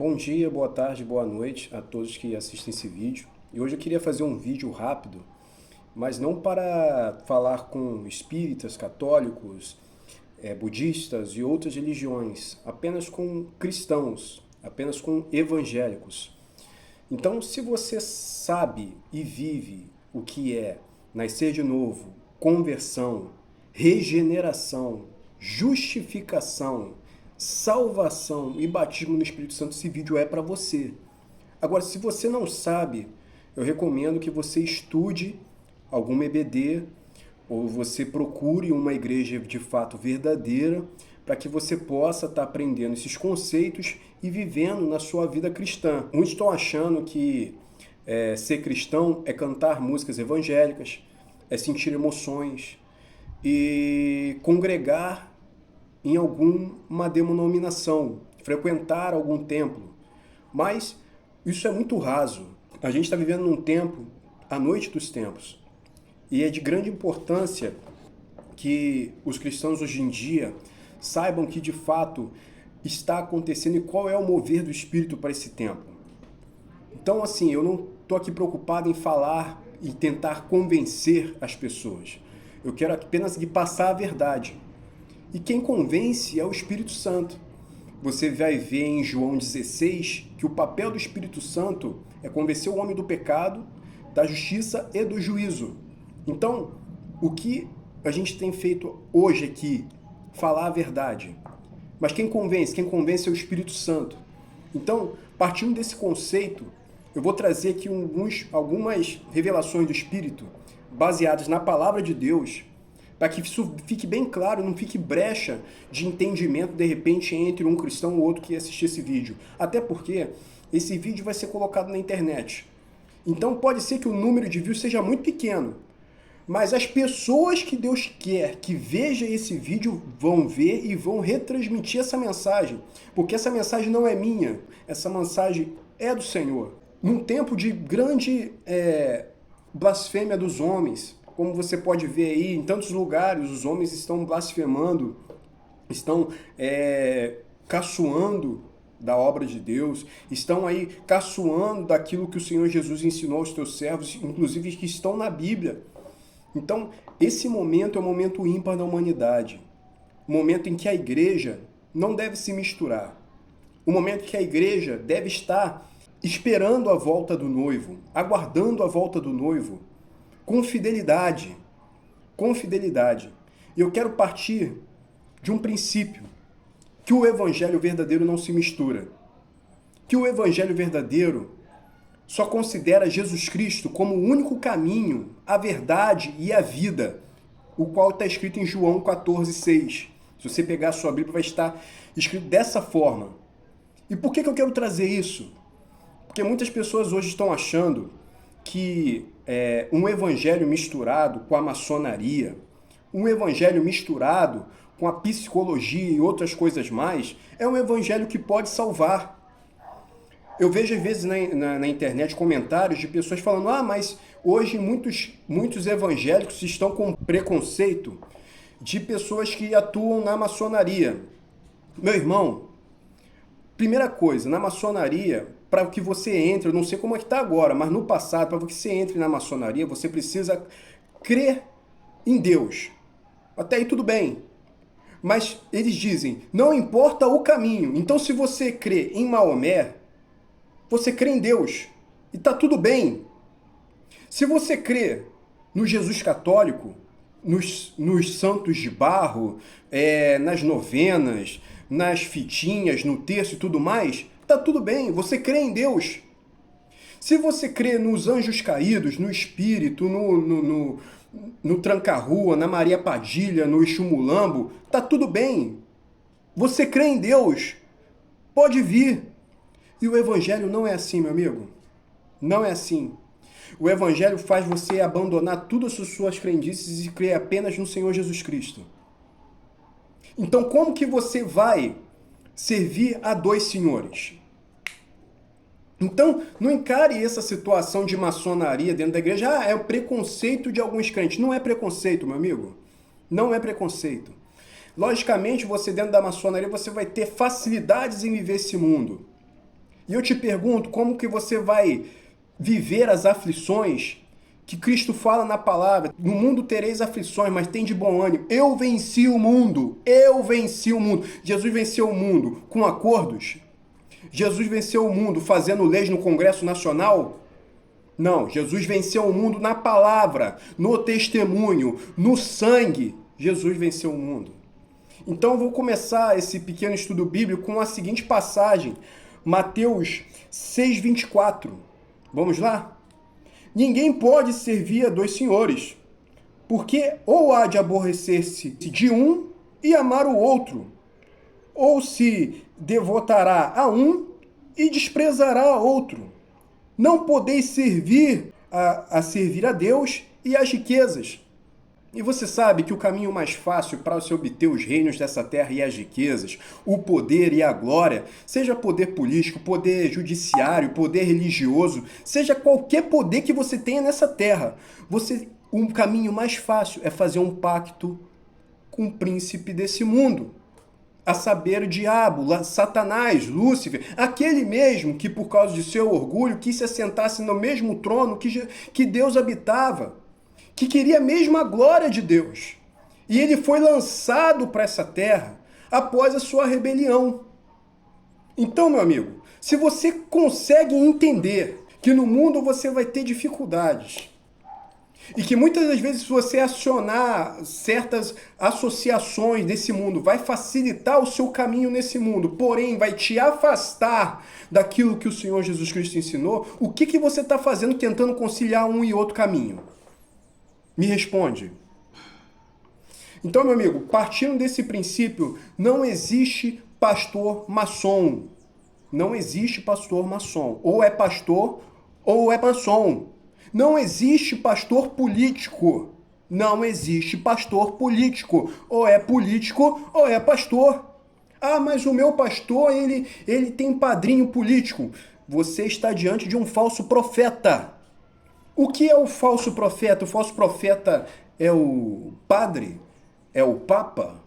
Bom dia, boa tarde, boa noite a todos que assistem esse vídeo. E hoje eu queria fazer um vídeo rápido, mas não para falar com espíritas, católicos, budistas e outras religiões, apenas com cristãos, apenas com evangélicos. Então, se você sabe e vive o que é nascer de novo, conversão, regeneração, justificação, salvação e batismo no Espírito Santo, esse vídeo é para você. Agora, se você não sabe, eu recomendo que você estude algum EBD ou você procure uma igreja de fato verdadeira para que você possa estar aprendendo esses conceitos e vivendo na sua vida cristã. Muitos estão achando que ser cristão é cantar músicas evangélicas, é sentir emoções e congregar em alguma denominação, frequentar algum templo. Mas isso é muito raso. A gente está vivendo num tempo, a noite dos tempos, e é de grande importância que os cristãos hoje em dia saibam que de fato está acontecendo e qual é o mover do Espírito para esse tempo. Então, assim, eu não estou aqui preocupado em falar e tentar convencer as pessoas. Eu quero apenas lhe passar a verdade. E quem convence é o Espírito Santo. Você vai ver em João 16 que o papel do Espírito Santo é convencer o homem do pecado, da justiça e do juízo. Então, o que a gente tem feito hoje aqui? Falar a verdade. Mas quem convence? Quem convence é o Espírito Santo. Então, partindo desse conceito, eu vou trazer aqui algumas revelações do Espírito baseadas na palavra de Deus, para que isso fique bem claro, não fique brecha de entendimento, de repente, entre um cristão ou outro que assistir esse vídeo. Até porque esse vídeo vai ser colocado na internet. Então pode ser que o número de views seja muito pequeno, mas as pessoas que Deus quer que veja esse vídeo vão ver e vão retransmitir essa mensagem, porque essa mensagem não é minha, essa mensagem é do Senhor. Num tempo de grande blasfêmia dos homens, como você pode ver aí, em tantos lugares os homens estão blasfemando, estão caçoando da obra de Deus, estão aí caçoando daquilo que o Senhor Jesus ensinou aos teus servos, inclusive que estão na Bíblia. Então, esse momento é um momento ímpar da humanidade, um momento em que a igreja não deve se misturar, um momento em que a igreja deve estar esperando a volta do noivo, aguardando a volta do noivo, com fidelidade, com fidelidade. E eu quero partir de um princípio, que o evangelho verdadeiro não se mistura, que o evangelho verdadeiro só considera Jesus Cristo como o único caminho, a verdade e a vida, o qual está escrito em João 14,6. Se você pegar a sua Bíblia, vai estar escrito dessa forma. E por que eu quero trazer isso? Porque muitas pessoas hoje estão achando que um evangelho misturado com a maçonaria, um evangelho misturado com a psicologia e outras coisas mais, é um evangelho que pode salvar. Eu vejo às vezes na internet comentários de pessoas falando: mas hoje muitos evangélicos estão com preconceito de pessoas que atuam na maçonaria. Meu irmão, primeira coisa, na maçonaria, para que você entre, eu não sei como é que está agora, mas no passado, para que você entre na maçonaria, você precisa crer em Deus. Até aí tudo bem. Mas eles dizem, não importa o caminho. Então se você crê em Maomé, você crê em Deus. E está tudo bem. Se você crê no Jesus católico, nos santos de barro, nas novenas, nas fitinhas, no terço e tudo mais, tá tudo bem, você crê em Deus. Se você crê nos anjos caídos, no Espírito, no Tranca-Rua, na Maria Padilha, no Exu-Mulambo, tá tudo bem. Você crê em Deus, pode vir. E o Evangelho não é assim, meu amigo. Não é assim. O Evangelho faz você abandonar todas as suas crendices e crer apenas no Senhor Jesus Cristo. Então, como que você vai servir a dois senhores? Então, não encare essa situação de maçonaria dentro da igreja. É o preconceito de alguns crentes. Não é preconceito, meu amigo. Não é preconceito. Logicamente, você dentro da maçonaria, você vai ter facilidades em viver esse mundo. E eu te pergunto, como que você vai viver as aflições que Cristo fala na palavra? No mundo tereis aflições, mas tem de bom ânimo. Eu venci o mundo. Eu venci o mundo. Jesus venceu o mundo com acordos? Jesus venceu o mundo fazendo leis no Congresso Nacional? Não, Jesus venceu o mundo na palavra, no testemunho, no sangue. Jesus venceu o mundo. Então eu vou começar esse pequeno estudo bíblico com a seguinte passagem, Mateus 6:24. Vamos lá? Ninguém pode servir a dois senhores, porque ou há de aborrecer-se de um e amar o outro, ou se devotará a um e desprezará a outro. Não podeis servir a servir a Deus e às riquezas. E você sabe que o caminho mais fácil para se obter os reinos dessa terra e as riquezas, o poder e a glória, seja poder político, poder judiciário, poder religioso, seja qualquer poder que você tenha nessa terra, um caminho mais fácil é fazer um pacto com o príncipe desse mundo. A saber, o diabo, Satanás, Lúcifer, aquele mesmo que por causa de seu orgulho quis se assentasse no mesmo trono que Deus habitava, que queria mesmo a glória de Deus. E ele foi lançado para essa terra após a sua rebelião. Então, meu amigo, se você consegue entender que no mundo você vai ter dificuldades, e que muitas das vezes, se você acionar certas associações desse mundo, vai facilitar o seu caminho nesse mundo, porém vai te afastar daquilo que o Senhor Jesus Cristo ensinou, o que você está fazendo tentando conciliar um e outro caminho? Me responde. Então, meu amigo, partindo desse princípio, não existe pastor maçom. Não existe pastor maçom. Ou é pastor ou é maçom. Não existe pastor político. Não existe pastor político. Ou é político ou é pastor. Ah, mas o meu pastor, ele tem padrinho político. Você está diante de um falso profeta. O que é o falso profeta? O falso profeta é o padre? É o papa?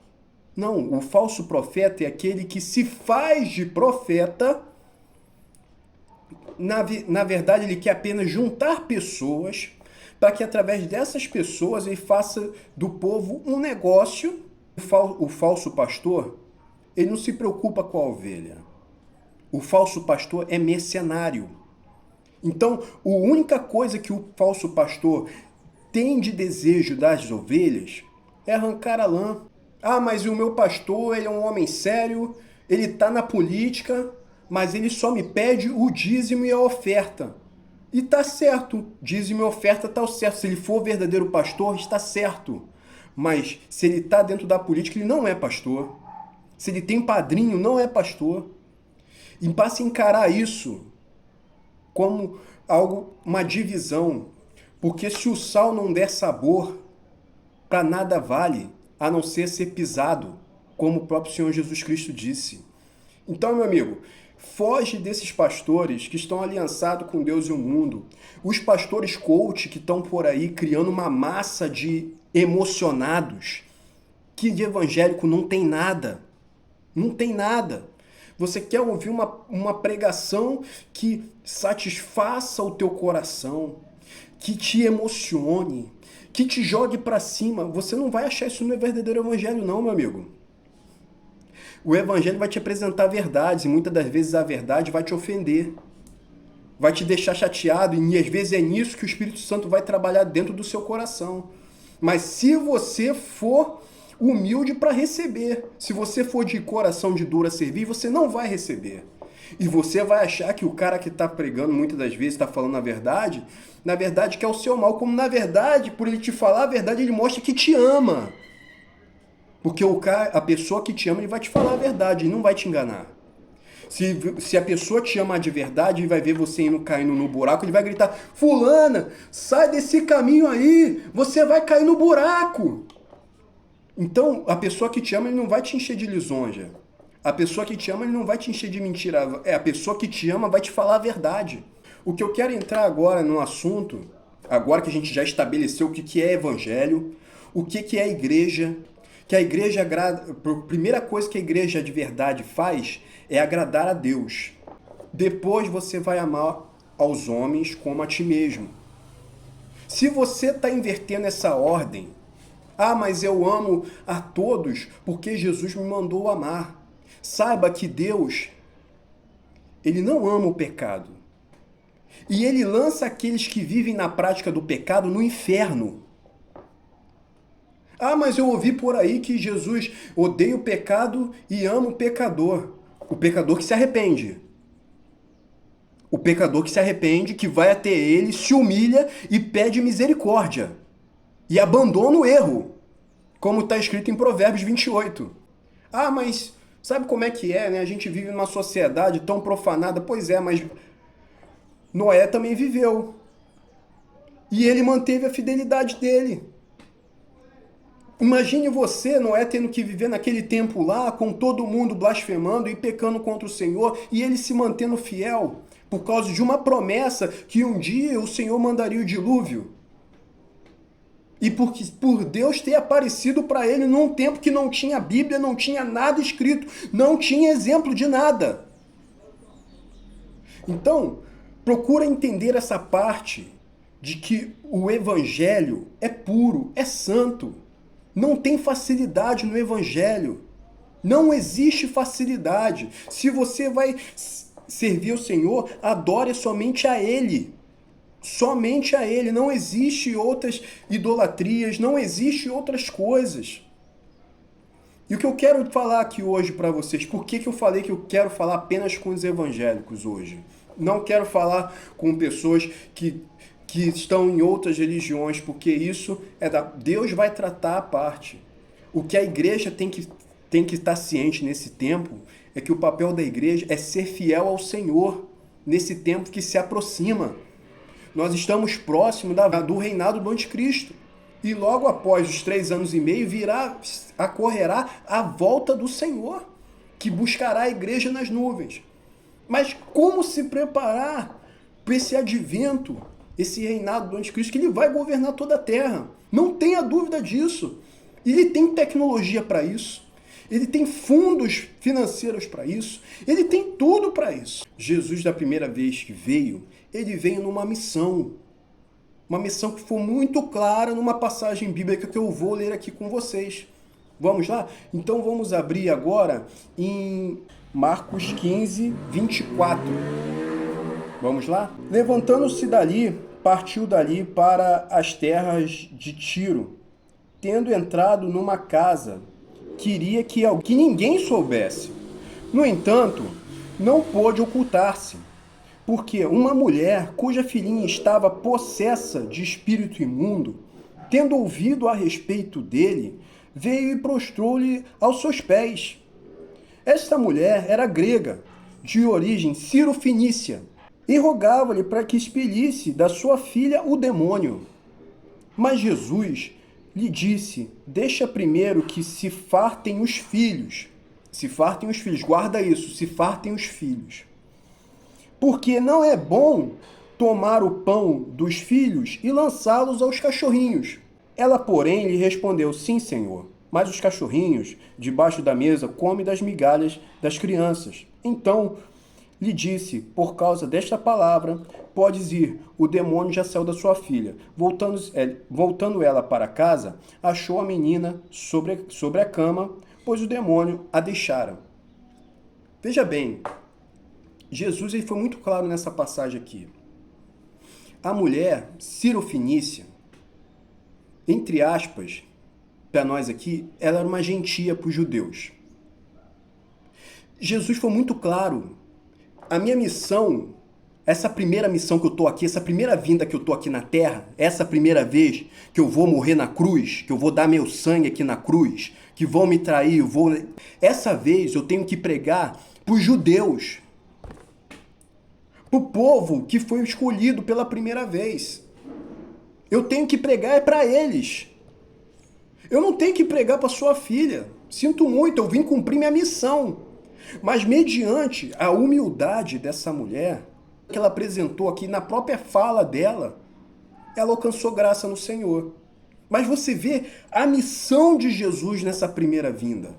Não, o falso profeta é aquele que se faz de profeta. Na verdade, ele quer apenas juntar pessoas para que através dessas pessoas ele faça do povo um negócio. O falso pastor, ele não se preocupa com a ovelha. O falso pastor é mercenário. Então, a única coisa que o falso pastor tem de desejo das ovelhas é arrancar a lã. Ah, mas o meu pastor, ele é um homem sério, ele está na política, mas ele só me pede o dízimo e a oferta. E está certo, dízimo e oferta está certo. Se ele for verdadeiro pastor, está certo. Mas se ele está dentro da política, ele não é pastor. Se ele tem padrinho, não é pastor. E passe a encarar isso como uma divisão. Porque se o sal não der sabor, para nada vale, a não ser pisado, como o próprio Senhor Jesus Cristo disse. Então, meu amigo, foge desses pastores que estão aliançados com Deus e o mundo. Os pastores coach que estão por aí criando uma massa de emocionados, que de evangélico não tem nada. Não tem nada. Você quer ouvir uma pregação que satisfaça o teu coração, que te emocione, que te jogue para cima. Você não vai achar isso no verdadeiro evangelho não, meu amigo. O evangelho vai te apresentar verdades e muitas das vezes a verdade vai te ofender. Vai te deixar chateado e às vezes é nisso que o Espírito Santo vai trabalhar dentro do seu coração. Mas se você for humilde para receber, se você for de coração de duro a servir, você não vai receber. E você vai achar que o cara que está pregando muitas das vezes está falando na verdade que é o seu mal, como na verdade, por ele te falar a verdade, ele mostra que te ama. Porque a pessoa que te ama, ele vai te falar a verdade, ele não vai te enganar. Se a pessoa te ama de verdade, ele vai ver você caindo no buraco, ele vai gritar, fulana, sai desse caminho aí, você vai cair no buraco. Então, a pessoa que te ama, ele não vai te encher de lisonja. A pessoa que te ama, ele não vai te encher de mentira. A pessoa que te ama vai te falar a verdade. O que eu quero entrar agora no assunto, agora que a gente já estabeleceu o que é evangelho, o que é igreja, que a igreja agrada, a primeira coisa que a igreja de verdade faz é agradar a Deus. depois você vai amar aos homens como a ti mesmo. Se você está invertendo essa ordem, mas eu amo a todos porque Jesus me mandou amar. Saiba que Deus, Ele não ama o pecado. E Ele lança aqueles que vivem na prática do pecado no inferno. Mas eu ouvi por aí que Jesus odeia o pecado e ama o pecador. O pecador que se arrepende. O pecador que se arrepende, que vai até Ele, se humilha e pede misericórdia. E abandona o erro. Como está escrito em Provérbios 28. Mas sabe como é que é, né? A gente vive numa sociedade tão profanada. Pois é, mas Noé também viveu. E ele manteve a fidelidade dele. Imagine você, Noé, tendo que viver naquele tempo lá, com todo mundo blasfemando e pecando contra o Senhor, e ele se mantendo fiel, por causa de uma promessa que um dia o Senhor mandaria o dilúvio. E por Deus ter aparecido para ele num tempo que não tinha Bíblia, não tinha nada escrito, não tinha exemplo de nada. Então, procura entender essa parte de que o Evangelho é puro, é santo. Não tem facilidade no Evangelho. Não existe facilidade. Se você vai servir o Senhor, adore somente a Ele. Somente a Ele. Não existe outras idolatrias, não existe outras coisas. E o que eu quero falar aqui hoje para vocês, por que eu falei que eu quero falar apenas com os evangélicos hoje? Não quero falar com pessoas que estão em outras religiões, porque isso Deus vai tratar a parte. O que a igreja tem que estar ciente nesse tempo é que o papel da igreja é ser fiel ao Senhor nesse tempo que se aproxima. Nós estamos próximos do reinado do anticristo. E logo após os 3 anos e meio ocorrerá a volta do Senhor, que buscará a igreja nas nuvens. Mas como se preparar para esse advento, esse reinado do anticristo, que ele vai governar toda a terra? Não tenha dúvida disso. Ele tem tecnologia para isso. Ele tem fundos financeiros para isso. Ele tem tudo para isso. Jesus, da primeira vez que veio, ele veio numa missão. Uma missão que foi muito clara numa passagem bíblica que eu vou ler aqui com vocês. Vamos lá? Então vamos abrir agora em Marcos 15, 24. Vamos lá? Levantando-se dali, partiu dali para as terras de Tiro. Tendo entrado numa casa, queria que ninguém soubesse. No entanto, não pôde ocultar-se, porque uma mulher cuja filhinha estava possessa de espírito imundo, tendo ouvido a respeito dele, veio e prostrou-lhe aos seus pés. Esta mulher era grega, de origem ciro-fenícia, e rogava-lhe para que expelisse da sua filha o demônio. Mas Jesus lhe disse: deixa primeiro que se fartem os filhos. Se fartem os filhos, guarda isso, se fartem os filhos. Porque não é bom tomar o pão dos filhos e lançá-los aos cachorrinhos. Ela, porém, lhe respondeu: sim, Senhor, mas os cachorrinhos, debaixo da mesa, comem das migalhas das crianças. Então lhe disse: por causa desta palavra, podes ir, o demônio já saiu da sua filha. Voltando ela para casa, achou a menina sobre a cama, pois o demônio a deixara. Veja bem, Jesus ele foi muito claro nessa passagem aqui. A mulher ciro-fenícia, entre aspas, para nós aqui, ela era uma gentia para os judeus. Jesus foi muito claro. A minha missão, essa primeira missão que eu estou aqui, essa primeira vinda que eu estou aqui na Terra, essa primeira vez que eu vou morrer na cruz, que eu vou dar meu sangue aqui na cruz, que vão me trair, essa vez eu tenho que pregar para os judeus, para o povo que foi escolhido pela primeira vez. Eu tenho que pregar para eles. Eu não tenho que pregar para sua filha. Sinto muito, eu vim cumprir minha missão. Mas mediante a humildade dessa mulher, que ela apresentou aqui na própria fala dela, ela alcançou graça no Senhor. Mas você vê a missão de Jesus nessa primeira vinda.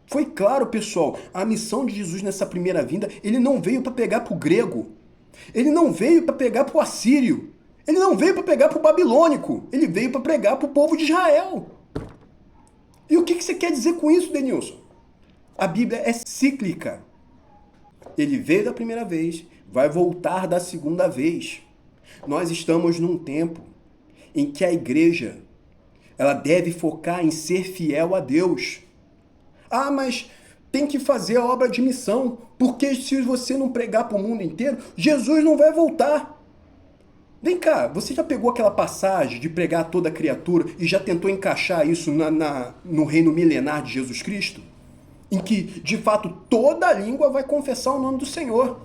Foi claro, pessoal, a missão de Jesus nessa primeira vinda, ele não veio para pegar para o grego, ele não veio para pegar para o assírio, ele não veio para pegar para o babilônico, ele veio para pregar para o povo de Israel. E o que você quer dizer com isso, Denilson? A Bíblia é cíclica. Ele veio da primeira vez, vai voltar da segunda vez. Nós estamos num tempo em que a igreja ela deve focar em ser fiel a Deus. Ah, mas tem que fazer a obra de missão, porque se você não pregar para o mundo inteiro, Jesus não vai voltar. Vem cá, você já pegou aquela passagem de pregar a toda criatura e já tentou encaixar isso no reino milenar de Jesus Cristo? Em que, de fato, toda língua vai confessar o nome do Senhor.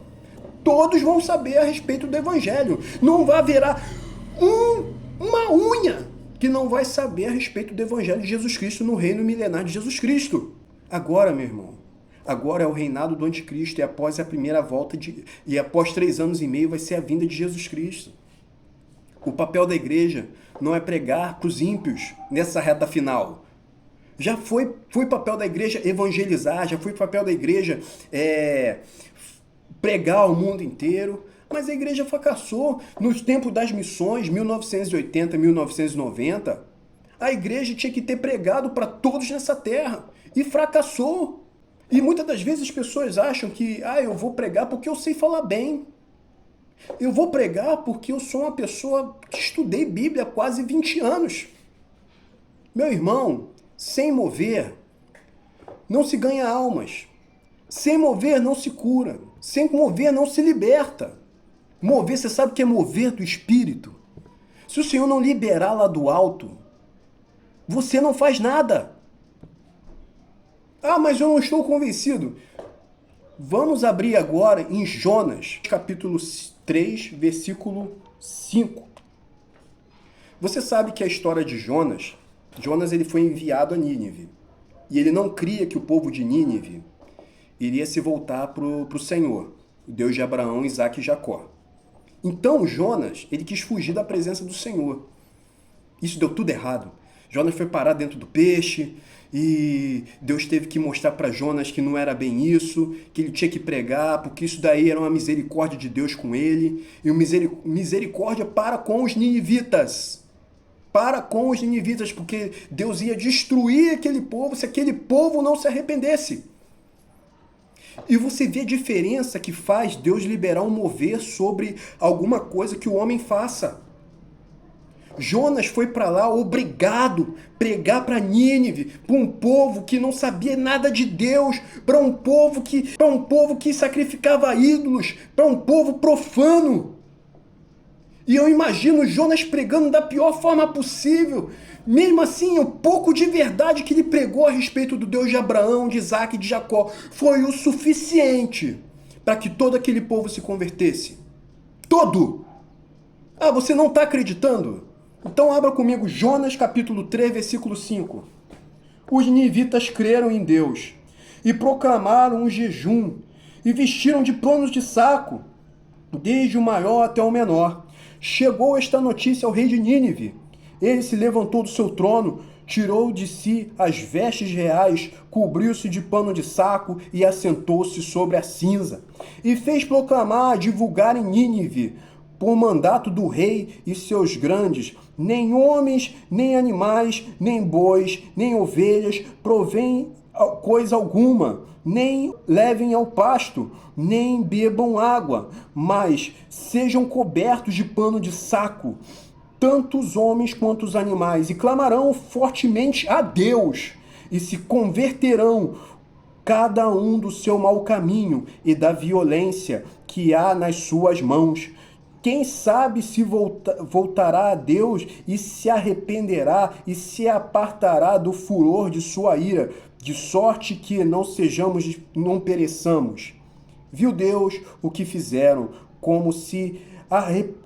Todos vão saber a respeito do Evangelho. Não vai haverá uma unha que não vai saber a respeito do Evangelho de Jesus Cristo no reino milenar de Jesus Cristo. Agora, meu irmão, agora é o reinado do anticristo e após a primeira volta, e após 3 anos e meio vai ser a vinda de Jesus Cristo. O papel da igreja não é pregar para os ímpios nessa reta final. Já foi papel da igreja evangelizar, já foi papel da igreja pregar ao mundo inteiro, mas a igreja fracassou nos tempos das missões, 1980, 1990. A igreja tinha que ter pregado para todos nessa terra e fracassou. E muitas das vezes as pessoas acham que eu vou pregar porque eu sei falar bem. Eu vou pregar porque eu sou uma pessoa que estudei Bíblia há quase 20 anos. Meu irmão, sem mover, não se ganha almas. Sem mover, não se cura. Sem mover, não se liberta. Mover, você sabe o que é mover do Espírito? Se o Senhor não liberar lá do alto, você não faz nada. Ah, mas eu não estou convencido. Vamos abrir agora em Jonas, capítulo 3, versículo 5. Você sabe que a história de Jonas ele foi enviado a Nínive. E ele não cria que o povo de Nínive iria se voltar para o Senhor, o Deus de Abraão, Isaque e Jacó. Então Jonas, ele quis fugir da presença do Senhor. Isso deu tudo errado. Jonas foi parar dentro do peixe e Deus teve que mostrar para Jonas que não era bem isso, que ele tinha que pregar, porque isso daí era uma misericórdia de Deus com ele, e uma misericórdia para com os ninivitas. Para com os ninivitas, porque Deus ia destruir aquele povo se aquele povo não se arrependesse. E você vê a diferença que faz Deus liberar um mover sobre alguma coisa que o homem faça. Jonas foi para lá obrigado a pregar para Nínive, para um povo que não sabia nada de Deus, para um povo que sacrificava ídolos, para um povo profano. E eu imagino Jonas pregando da pior forma possível. Mesmo assim, o pouco de verdade que ele pregou a respeito do Deus de Abraão, de Isaque e de Jacó foi o suficiente para que todo aquele povo se convertesse. Todo! Ah, você não está acreditando? Então abra comigo Jonas capítulo 3, versículo 5. Os ninivitas creram em Deus e proclamaram um jejum e vestiram de panos de saco, desde o maior até o menor. Chegou esta notícia ao rei de Nínive. Ele se levantou do seu trono, tirou de si as vestes reais, cobriu-se de pano de saco e assentou-se sobre a cinza. E fez proclamar, divulgar em Nínive, por mandato do rei e seus grandes, nem homens, nem animais, nem bois, nem ovelhas provém coisa alguma, nem levem ao pasto, nem bebam água, mas sejam cobertos de pano de saco, tanto os homens quanto os animais, e clamarão fortemente a Deus, e se converterão cada um do seu mau caminho e da violência que há nas suas mãos. Quem sabe se voltará a Deus e se arrependerá e se apartará do furor de sua ira, de sorte que não pereçamos. Viu Deus o que fizeram, como se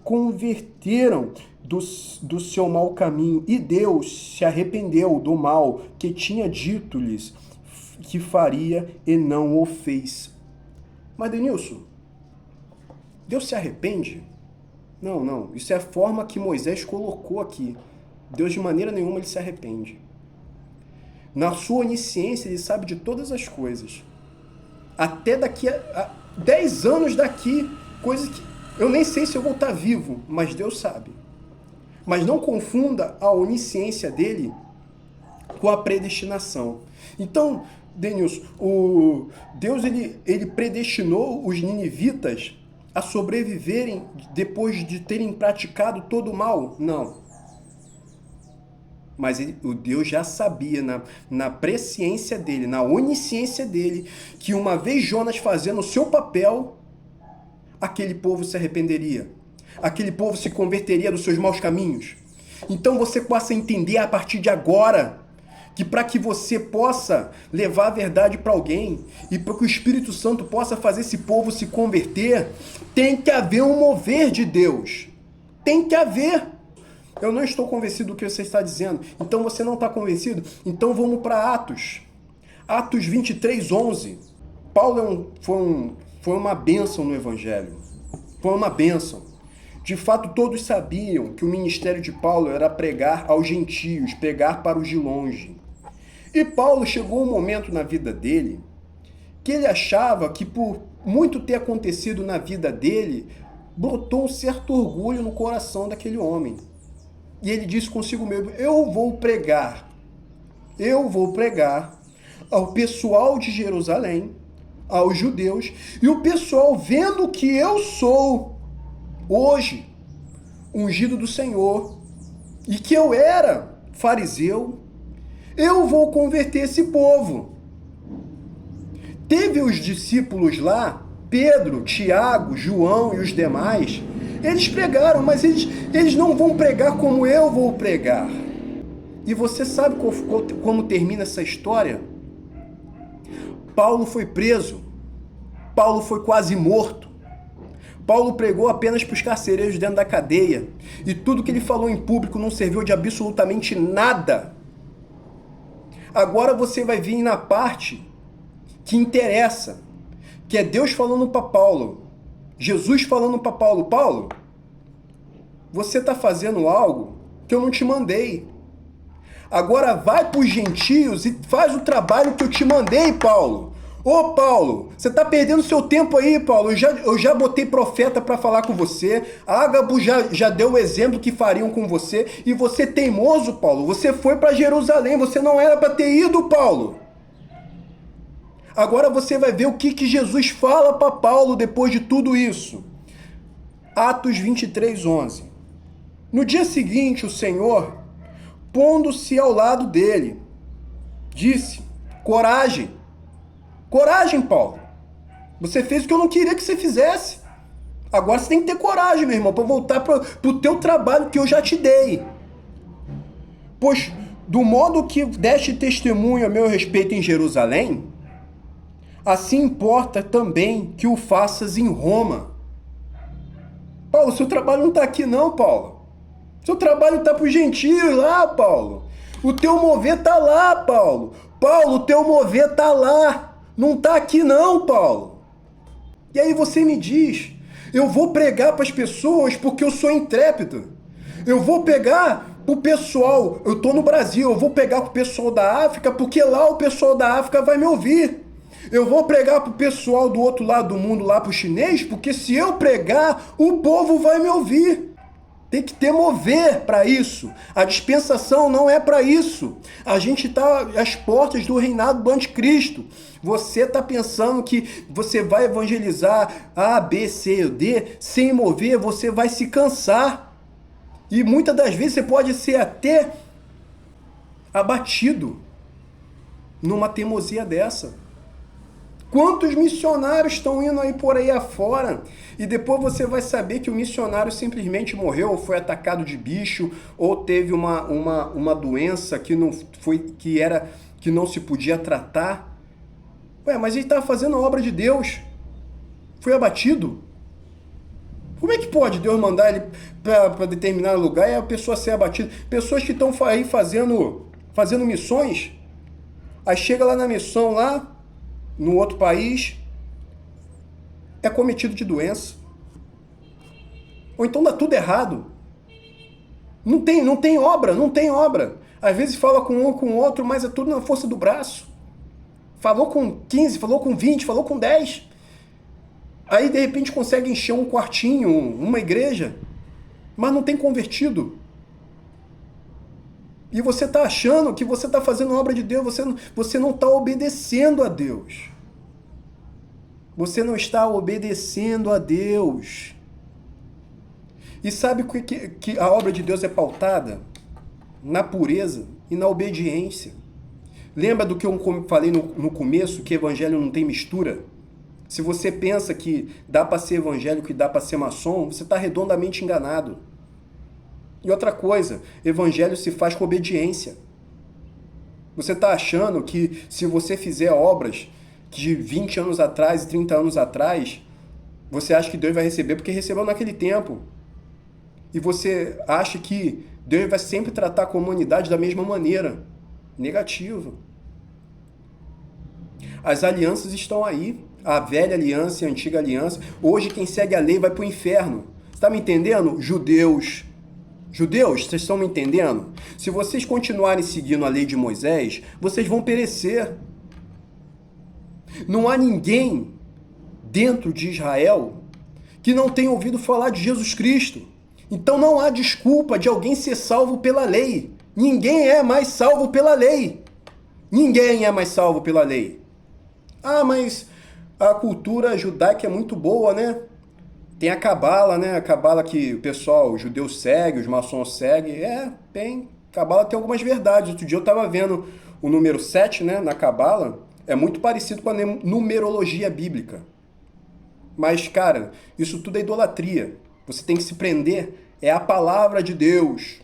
converteram do seu mau caminho, e Deus se arrependeu do mal que tinha dito-lhes que faria e não o fez. Mas Denilson, Deus se arrepende? Não. Isso é a forma que Moisés colocou aqui. Deus de maneira nenhuma ele se arrepende. Na sua onisciência, ele sabe de todas as coisas. Até daqui a 10 anos daqui, coisas que eu nem sei se eu vou estar vivo, mas Deus sabe. Mas não confunda a onisciência dele com a predestinação. Então, Denilson, Deus ele predestinou os ninivitas a sobreviverem depois de terem praticado todo o mal? Não. Mas o Deus já sabia, na presciência dele, na onisciência dele, que uma vez Jonas fazendo o seu papel, aquele povo se arrependeria. Aquele povo se converteria dos seus maus caminhos. Então você possa entender a partir de agora que para que você possa levar a verdade para alguém e para que o Espírito Santo possa fazer esse povo se converter, tem que haver um mover de Deus. Tem que haver. Eu não estou convencido do que você está dizendo. Então você não está convencido? Então vamos para Atos. Atos 23, 11. Paulo foi uma bênção no Evangelho. Foi uma bênção. De fato, todos sabiam que o ministério de Paulo era pregar aos gentios, pregar para os de longe. E Paulo chegou um momento na vida dele que ele achava que por muito ter acontecido na vida dele, brotou um certo orgulho no coração daquele homem. E ele disse consigo mesmo, eu vou pregar ao pessoal de Jerusalém, aos judeus, e o pessoal vendo que eu sou hoje ungido do Senhor e que eu era fariseu, eu vou converter esse povo. Teve os discípulos lá, Pedro, Tiago, João e os demais, eles pregaram, mas eles não vão pregar como eu vou pregar. E você sabe como termina essa história? Paulo foi preso. Paulo foi quase morto. Paulo pregou apenas para os carcereiros dentro da cadeia. E tudo que ele falou em público não serviu de absolutamente nada. Agora você vai vir na parte que interessa, que é Deus falando para Paulo. Jesus falando para Paulo, Paulo, você está fazendo algo que eu não te mandei. Agora vai para os gentios e faz o trabalho que eu te mandei, Paulo. Ô Paulo, você está perdendo seu tempo aí, Paulo. Eu já botei profeta para falar com você. Ágabo já deu o exemplo que fariam com você. E você teimoso, Paulo. Você foi para Jerusalém. Você não era para ter ido, Paulo. Agora você vai ver o que Jesus fala para Paulo depois de tudo isso. Atos 23, 11. No dia seguinte, o Senhor, pondo-se ao lado dele, disse, coragem. Coragem, Paulo. Você fez o que eu não queria que você fizesse. Agora você tem que ter coragem, meu irmão, para voltar para o teu trabalho que eu já te dei. Pois, do modo que deste testemunho a meu respeito em Jerusalém, assim importa também que o faças em Roma. Paulo, seu trabalho não está aqui não, Paulo. Seu trabalho está para os gentios lá, Paulo. O teu mover está lá, Paulo. Paulo, o teu mover está lá. Não está aqui não, Paulo. E aí você me diz, eu vou pregar para as pessoas porque eu sou intrépido. Eu vou pegar para o pessoal, eu estou no Brasil, eu vou pegar para o pessoal da África porque lá o pessoal da África vai me ouvir. Eu vou pregar para o pessoal do outro lado do mundo, lá para o chinês, porque se eu pregar, o povo vai me ouvir. Tem que ter mover para isso. A dispensação não é para isso. A gente está às portas do reinado do anticristo. Você está pensando que você vai evangelizar A, B, C ou D, sem mover, você vai se cansar. E muitas das vezes você pode ser até abatido numa teimosia dessa. Quantos missionários estão indo aí por aí afora? E depois você vai saber que o missionário simplesmente morreu, ou foi atacado de bicho, ou teve uma doença que não se podia tratar. Ué, mas ele estava fazendo a obra de Deus. Foi abatido. Como é que pode Deus mandar ele para determinado lugar e a pessoa ser abatida? Pessoas que estão aí fazendo missões, aí chega lá na missão, lá no outro país, é cometido de doença. Ou então dá tudo errado. Não tem obra. Às vezes fala com um com o outro, mas é tudo na força do braço. Falou com 15, falou com 20, falou com 10. Aí de repente consegue encher um quartinho, uma igreja, mas não tem convertido. E você está achando que você está fazendo a obra de Deus, você não está obedecendo a Deus. Você não está obedecendo a Deus. E sabe que a obra de Deus é pautada? Na pureza e na obediência. Lembra do que eu falei no começo, que evangelho não tem mistura? Se você pensa que dá para ser evangélico e dá para ser maçom, você está redondamente enganado. E outra coisa, evangelho se faz com obediência. Você está achando que se você fizer obras de 20 anos atrás e 30 anos atrás, você acha que Deus vai receber porque recebeu naquele tempo. E você acha que Deus vai sempre tratar a comunidade da mesma maneira. Negativo. As alianças estão aí. A velha aliança e a antiga aliança. Hoje quem segue a lei vai para o inferno. Você está me entendendo? Judeus, vocês estão me entendendo? Se vocês continuarem seguindo a lei de Moisés, vocês vão perecer. Não há ninguém dentro de Israel que não tenha ouvido falar de Jesus Cristo. Então não há desculpa de alguém ser salvo pela lei. Ninguém é mais salvo pela lei. Ninguém é mais salvo pela lei. Ah, mas a cultura judaica é muito boa, né? Tem a Cabala, né? A Cabala que o pessoal, os judeus seguem, os maçons seguem. Tem. Cabala tem algumas verdades. Outro dia eu estava vendo o número 7, né? Na Cabala. É muito parecido com a numerologia bíblica. Mas, cara, isso tudo é idolatria. Você tem que se prender. É a palavra de Deus.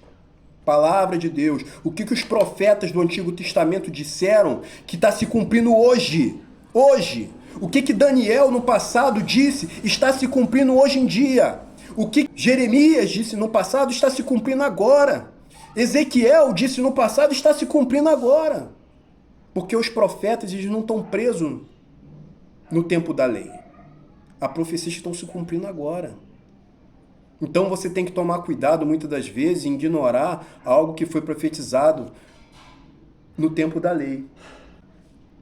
Palavra de Deus. O que os profetas do Antigo Testamento disseram que está se cumprindo hoje. Hoje. O que Daniel no passado disse está se cumprindo hoje em dia. O que Jeremias disse no passado está se cumprindo agora. Ezequiel disse no passado está se cumprindo agora. Porque os profetas eles não estão presos no tempo da lei. A profecia estão se cumprindo agora. Então você tem que tomar cuidado muitas das vezes em ignorar algo que foi profetizado no tempo da lei.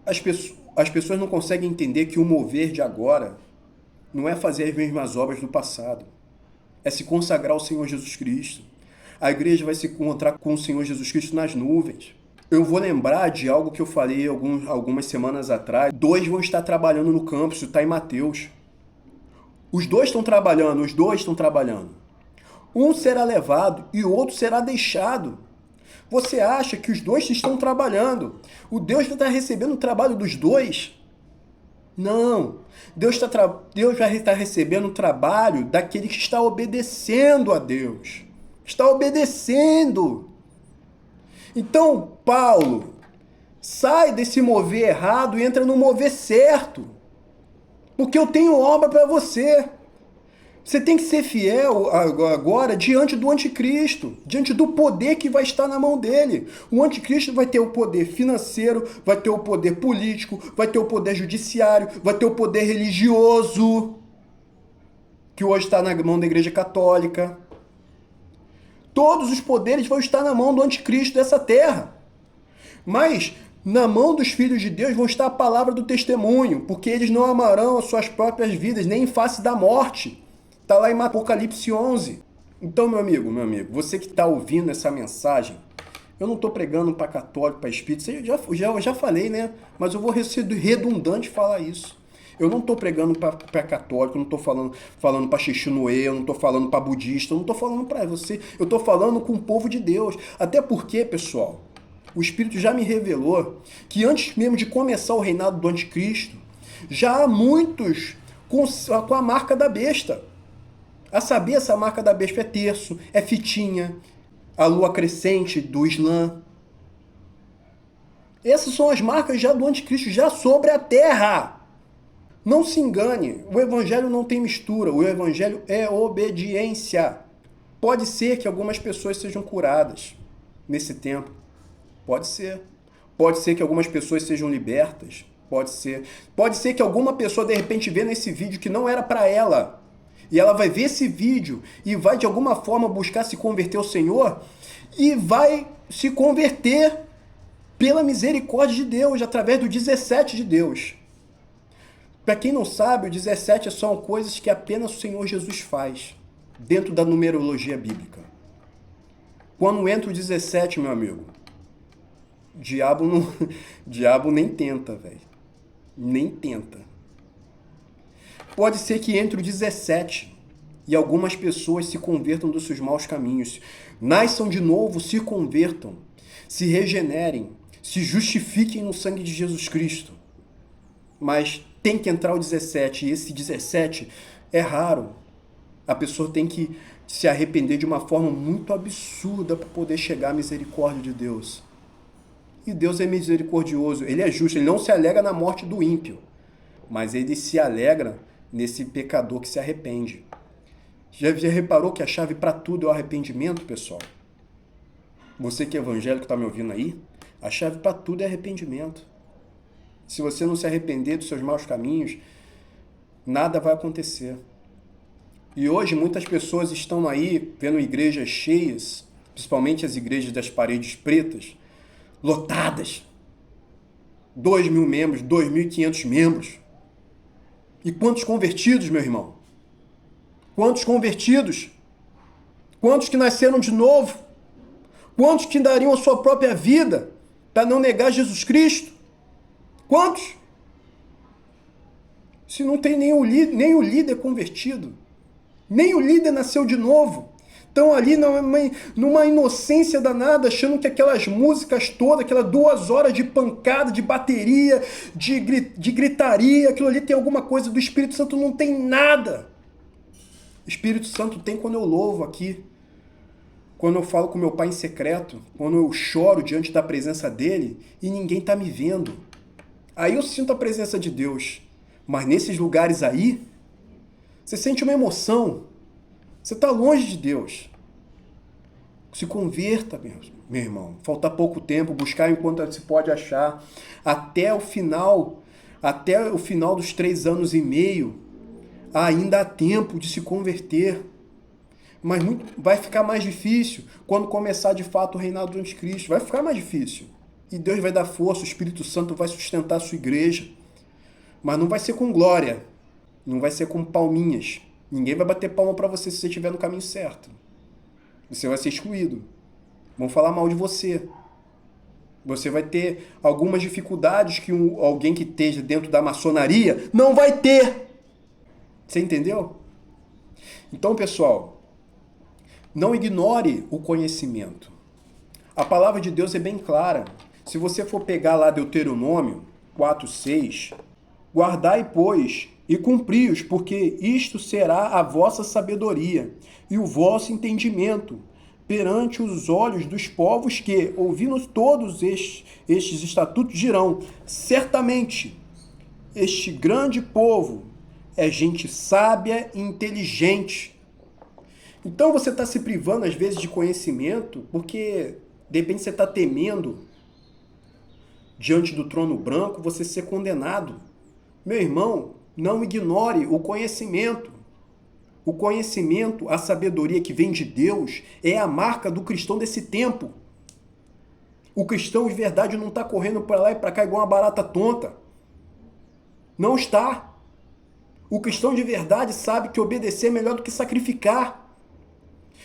As pessoas não conseguem entender que o mover de agora não é fazer as mesmas obras do passado. É se consagrar ao Senhor Jesus Cristo. A igreja vai se encontrar com o Senhor Jesus Cristo nas nuvens. Eu vou lembrar de algo que eu falei algumas semanas atrás. 2 vão estar trabalhando no campus, isso está em Mateus. Os dois estão trabalhando. Um será levado e o outro será deixado. Você acha que os dois estão trabalhando? O Deus está recebendo o trabalho dos dois? Não. Deus vai estar recebendo o trabalho daquele que está obedecendo a Deus. Está obedecendo. Então, Paulo, sai desse mover errado e entra no mover certo. Porque eu tenho obra para você. Você tem que ser fiel agora diante do anticristo, diante do poder que vai estar na mão dele. O anticristo vai ter o poder financeiro, vai ter o poder político, vai ter o poder judiciário, vai ter o poder religioso, que hoje está na mão da Igreja Católica. Todos os poderes vão estar na mão do anticristo dessa terra. Mas na mão dos filhos de Deus vão estar a palavra do testemunho, porque eles não amarão as suas próprias vidas, nem em face da morte. Está lá em Apocalipse 11. Então, meu amigo, você que está ouvindo essa mensagem, eu não estou pregando para católico, para espírita, eu já falei, né? Mas eu vou ser redundante falar isso. Eu não estou pregando para católico, eu não estou falando para xixinoê, eu não estou falando para budista, eu não estou falando para você, eu estou falando com o povo de Deus. Até porque, pessoal, o Espírito já me revelou que antes mesmo de começar o reinado do anticristo, já há muitos com a marca da besta. A saber, essa marca da besta é terço, é fitinha, a lua crescente do Islã. Essas são as marcas já do anticristo, já sobre a terra. Não se engane, o evangelho não tem mistura, o evangelho é obediência. Pode ser que algumas pessoas sejam curadas nesse tempo. Pode ser. Pode ser que algumas pessoas sejam libertas. Pode ser. Pode ser que alguma pessoa de repente vê nesse vídeo que não era para ela. E ela vai ver esse vídeo e vai de alguma forma buscar se converter ao Senhor e vai se converter pela misericórdia de Deus, através do 17 de Deus. Para quem não sabe, o 17 são coisas que apenas o Senhor Jesus faz, dentro da numerologia bíblica. Quando entra o 17, meu amigo, diabo nem tenta, velho. Nem tenta. Pode ser que entre o 17 e algumas pessoas se convertam dos seus maus caminhos, nasçam de novo, se convertam, se regenerem, se justifiquem no sangue de Jesus Cristo. Mas tem que entrar o 17, e esse 17 é raro. A pessoa tem que se arrepender de uma forma muito absurda para poder chegar à misericórdia de Deus. E Deus é misericordioso, Ele é justo, Ele não se alegra na morte do ímpio, mas Ele se alegra nesse pecador que se arrepende. Já reparou que a chave para tudo é o arrependimento, pessoal? Você que é evangélico está me ouvindo aí? A chave para tudo é arrependimento. Se você não se arrepender dos seus maus caminhos, nada vai acontecer. E hoje muitas pessoas estão aí vendo igrejas cheias, principalmente as igrejas das paredes pretas, lotadas. 2.000 membros, 2.500 membros. E quantos convertidos, meu irmão? Quantos convertidos? Quantos que nasceram de novo? Quantos que dariam a sua própria vida para não negar Jesus Cristo? Quantos? Se não tem nem o líder convertido, nem o líder nasceu de novo. Estão ali numa inocência danada, achando que aquelas músicas todas, aquelas 2 horas de pancada, de bateria, de gritaria, aquilo ali tem alguma coisa do Espírito Santo. Não tem nada. O Espírito Santo tem quando eu louvo aqui, quando eu falo com meu Pai em secreto, quando eu choro diante da presença dele e ninguém está me vendo. Aí eu sinto a presença de Deus. Mas nesses lugares aí, você sente uma emoção. Você está longe de Deus. Se converta, meu irmão. Falta pouco tempo, buscar enquanto se pode achar. Até o final dos 3 anos e meio, ainda há tempo de se converter. Mas vai ficar mais difícil quando começar de fato o reinado do anticristo. Vai ficar mais difícil. E Deus vai dar força, o Espírito Santo vai sustentar a sua igreja. Mas não vai ser com glória. Não vai ser com palminhas. Ninguém vai bater palma para você se você estiver no caminho certo. Você vai ser excluído. Vão falar mal de você. Você vai ter algumas dificuldades que alguém que esteja dentro da maçonaria não vai ter. Você entendeu? Então, pessoal, não ignore o conhecimento. A palavra de Deus é bem clara. Se você for pegar lá Deuteronômio 4:6, guardai, pois, e cumpri-os, porque isto será a vossa sabedoria e o vosso entendimento perante os olhos dos povos que, ouvindo todos estes estatutos, dirão: certamente, este grande povo é gente sábia e inteligente. Então você está se privando, às vezes, de conhecimento, porque, de repente, você está temendo, diante do trono branco, você ser condenado. Meu irmão, não ignore o conhecimento. O conhecimento, a sabedoria que vem de Deus, é a marca do cristão desse tempo. O cristão de verdade não está correndo para lá e para cá igual uma barata tonta. Não está. O cristão de verdade sabe que obedecer é melhor do que sacrificar.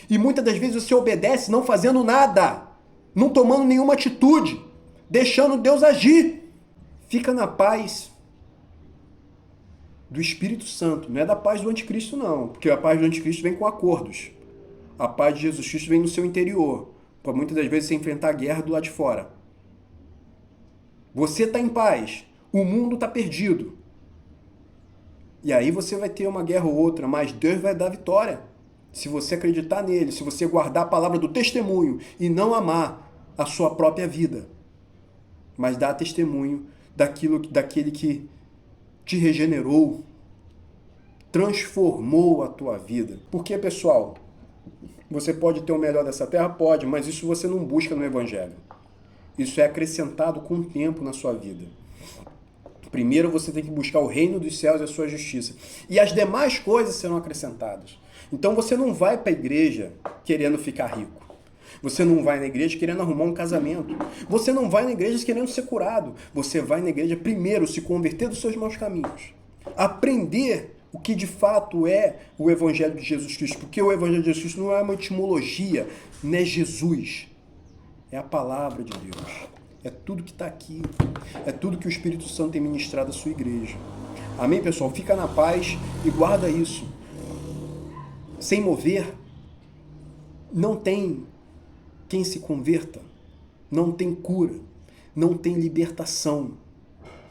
E muitas das vezes você obedece não fazendo nada, não tomando nenhuma atitude, deixando Deus agir. Fica na paz do Espírito Santo, não é da paz do anticristo não, porque a paz do anticristo vem com acordos. A paz de Jesus Cristo vem no seu interior, para muitas das vezes você enfrentar a guerra do lado de fora. Você está em paz, o mundo está perdido. E aí você vai ter uma guerra ou outra, mas Deus vai dar vitória. Se você acreditar nele, se você guardar a palavra do testemunho e não amar a sua própria vida, mas dar testemunho daquele que te regenerou, transformou a tua vida. Porque, pessoal, você pode ter o melhor dessa terra? Pode, mas isso você não busca no Evangelho. Isso é acrescentado com o tempo na sua vida. Primeiro você tem que buscar o reino dos céus e a sua justiça. E as demais coisas serão acrescentadas. Então você não vai para a igreja querendo ficar rico. Você não vai na igreja querendo arrumar um casamento. Você não vai na igreja querendo ser curado. Você vai na igreja primeiro se converter dos seus maus caminhos. Aprender o que de fato é o Evangelho de Jesus Cristo. Porque o Evangelho de Jesus Cristo não é uma etimologia, não é Jesus. É a palavra de Deus. É tudo que está aqui. É tudo que o Espírito Santo tem ministrado à sua igreja. Amém, pessoal? Fica na paz e guarda isso. Sem mover, não tem quem se converta. Não tem cura. Não tem libertação.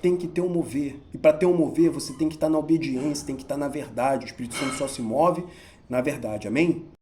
Tem que ter um mover. E para ter um mover, você tem que estar na obediência, tem que estar na verdade. O Espírito Santo só se move na verdade. Amém?